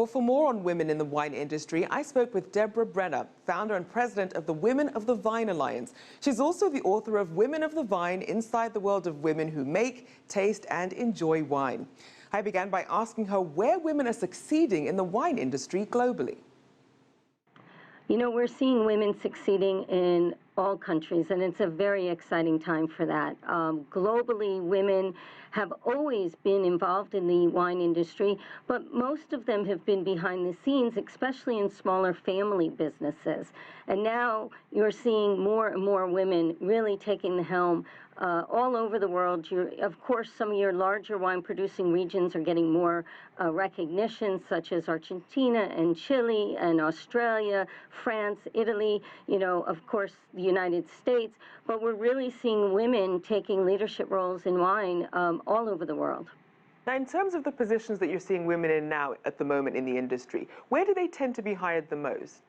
Well, for more on women in the wine industry, I spoke with Deborah Brenner, founder and president of the Women of the Vine Alliance. She's also the author of Women of the Vine: Inside the World of Women Who Make, Taste and Enjoy Wine. I began by asking her where women are succeeding in the wine industry globally. You know, we're seeing women succeeding in all countries, and it's a very exciting time for that. Globally, women have always been involved in the wine industry, but most of them have been behind the scenes, especially in smaller family businesses. And now you're seeing more and more women really taking the helm all over the world. Of course, some of your larger wine-producing regions are getting more recognition, such as Argentina and Chile and Australia, France, Italy, you know, of course, the United States. But we're really seeing women taking leadership roles in wine all over the world. Now, in terms of the positions that you're seeing women in now at the moment in the industry, where do they tend to be hired the most?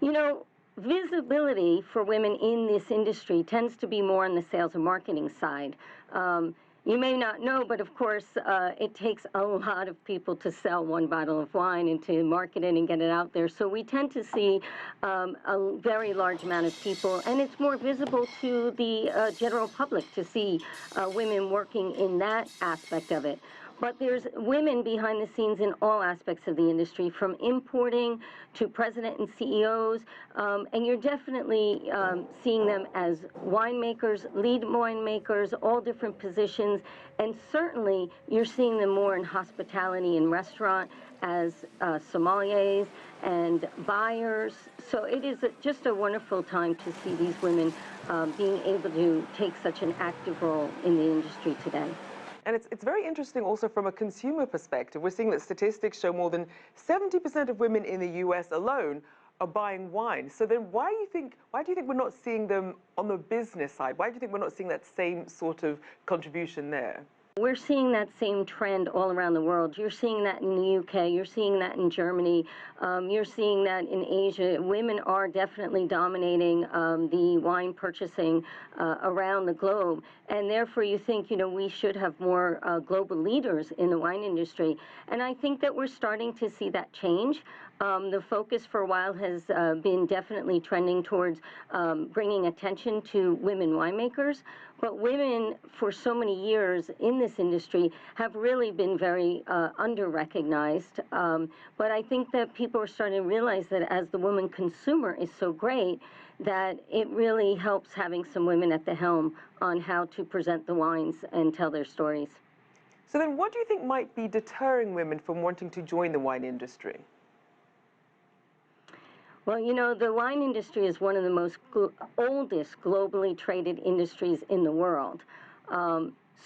You know, visibility for women in this industry tends to be more on the sales and marketing side. You may not know, but of course, it takes a lot of people to sell one bottle of wine and to market it and get it out there. So we tend to see a very large amount of people, and it's more visible to the general public to see women working in that aspect of it. But there's women behind the scenes in all aspects of the industry, from importing to president and CEOs, and you're definitely seeing them as winemakers, lead winemakers, all different positions, and certainly you're seeing them more in hospitality and restaurant as sommeliers and buyers. So it is just a wonderful time to see these women being able to take such an active role in the industry today. And it's very interesting also from a consumer perspective. We're seeing that statistics show more than 70% of women in the US alone are buying wine. So then why do you think we're not seeing them on the business side? Why do you think we're not seeing that same sort of contribution there? We're seeing that same trend all around the world. You're seeing that in the UK, you're seeing that in Germany, you're seeing that in Asia. Women are definitely dominating the wine purchasing around the globe. And therefore you think, you know, we should have more global leaders in the wine industry. And I think that we're starting to see that change. The focus for a while has been definitely trending towards bringing attention to women winemakers. But women, for so many years in this industry, have really been very under-recognized. But I think that people are starting to realize that as the woman consumer is so great, that it really helps having some women at the helm on how to present the wines and tell their stories. So then what do you think might be deterring women from wanting to join the wine industry? Well, you know, the wine industry is one of the most oldest globally traded industries in the world.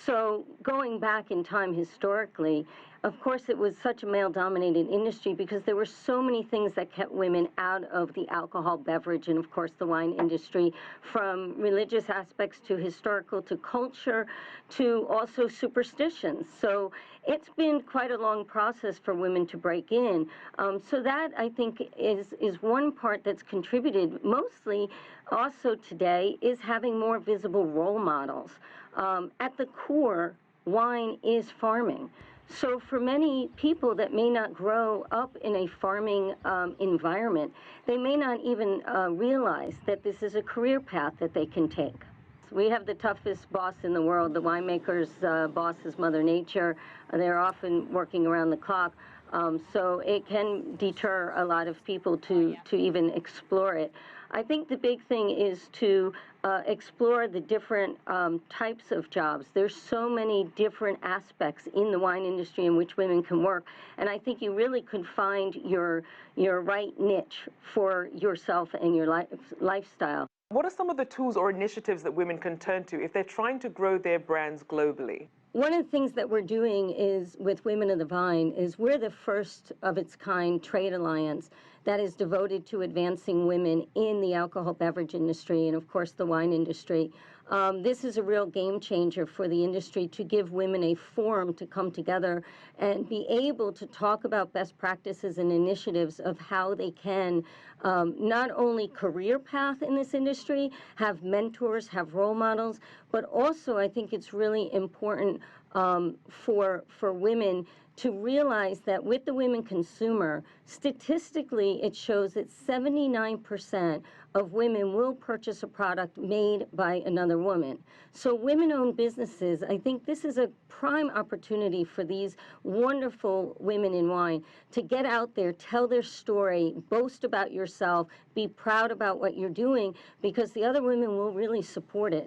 So going back in time historically, of course, it was such a male-dominated industry because there were so many things that kept women out of the alcohol beverage and, of course, the wine industry, from religious aspects to historical to culture to also superstitions. So it's been quite a long process for women to break in. So that, I think, is one part that's contributed mostly also today is having more visible role models. At the core, wine is farming. So for many people that may not grow up in a farming environment, they may not even realize that this is a career path that they can take. We have the toughest boss in the world. The winemaker's boss is Mother Nature. They're often working around the clock. So it can deter a lot of people to even explore it. I think the big thing is to explore the different types of jobs. There's so many different aspects in the wine industry in which women can work, and I think you really could find your right niche for yourself and your lifestyle. What are some of the tools or initiatives that women can turn to if they're trying to grow their brands globally? One of the things that we're doing is with Women of the Vine is we're the first of its kind trade alliance that is devoted to advancing women in the alcohol beverage industry and, of course, the wine industry. This is a real game changer for the industry to give women a forum to come together and be able to talk about best practices and initiatives of how they can not only career path in this industry, have mentors, have role models, but also I think it's really important for women to realize that with the women consumer, statistically it shows that 79% of women will purchase a product made by another woman. So women-owned businesses, I think this is a prime opportunity for these wonderful women in wine to get out there, tell their story, boast about yourself, be proud about what you're doing, because the other women will really support it.